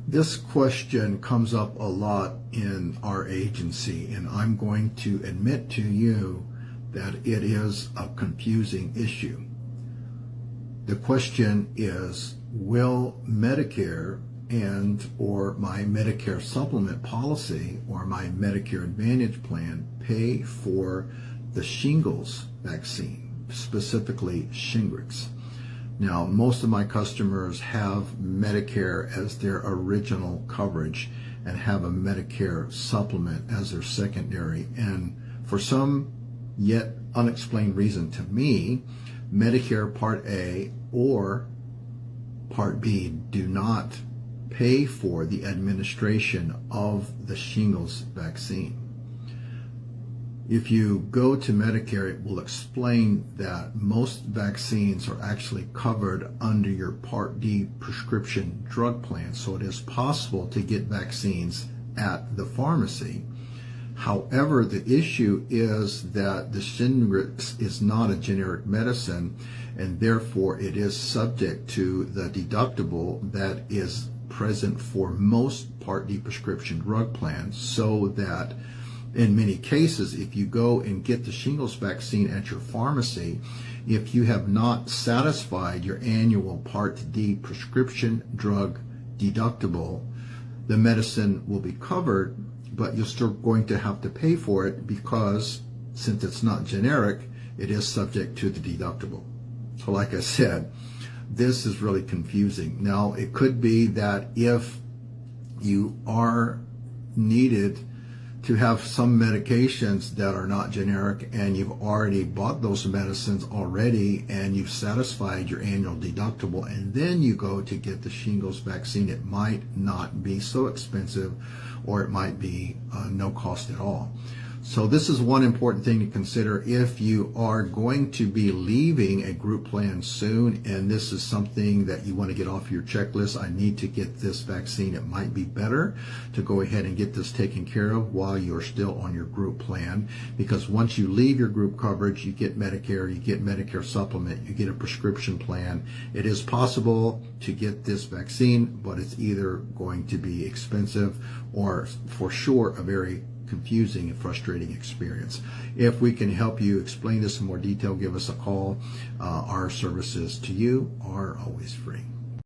This question comes up a lot in our agency, and I'm going to admit to you that it is a confusing issue. The question is, will Medicare and or my Medicare supplement policy or my Medicare Advantage plan pay for the shingles vaccine, specifically Shingrix? Now, most of my customers have Medicare as their original coverage and have a Medicare supplement as their secondary. And for some yet unexplained reason to me, Medicare Part A or Part B do not pay for the administration of the shingles vaccine. If you go to Medicare, it will explain that most vaccines are actually covered under your Part D prescription drug plan. So it is possible to get vaccines at the pharmacy. However, the issue is that the Shingrix is not a generic medicine, and therefore it is subject to the deductible that is present for most Part D prescription drug plans, so that in many cases, if you go and get the shingles vaccine at your pharmacy, if you have not satisfied your annual Part D prescription drug deductible, the medicine will be covered, but you're still going to have to pay for it because since it's not generic, it is subject to the deductible. So like I said, this is really confusing. Now, it could be that if you are needed to have some medications that are not generic and you've already bought those medicines already and you've satisfied your annual deductible and then you go to get the shingles vaccine, it might not be so expensive, or it might be no cost at all. So this is one important thing to consider if you are going to be leaving a group plan soon and this is something that you want to get off your checklist. I need to get this vaccine. It might be better to go ahead and get this taken care of while you're still on your group plan, because once you leave your group coverage, you get Medicare, you get Medicare supplement, you get a prescription plan. It is possible to get this vaccine, but it's either going to be expensive or for sure a very confusing and frustrating experience. If we can help you explain this in more detail, give us a call. Our services to you are always free.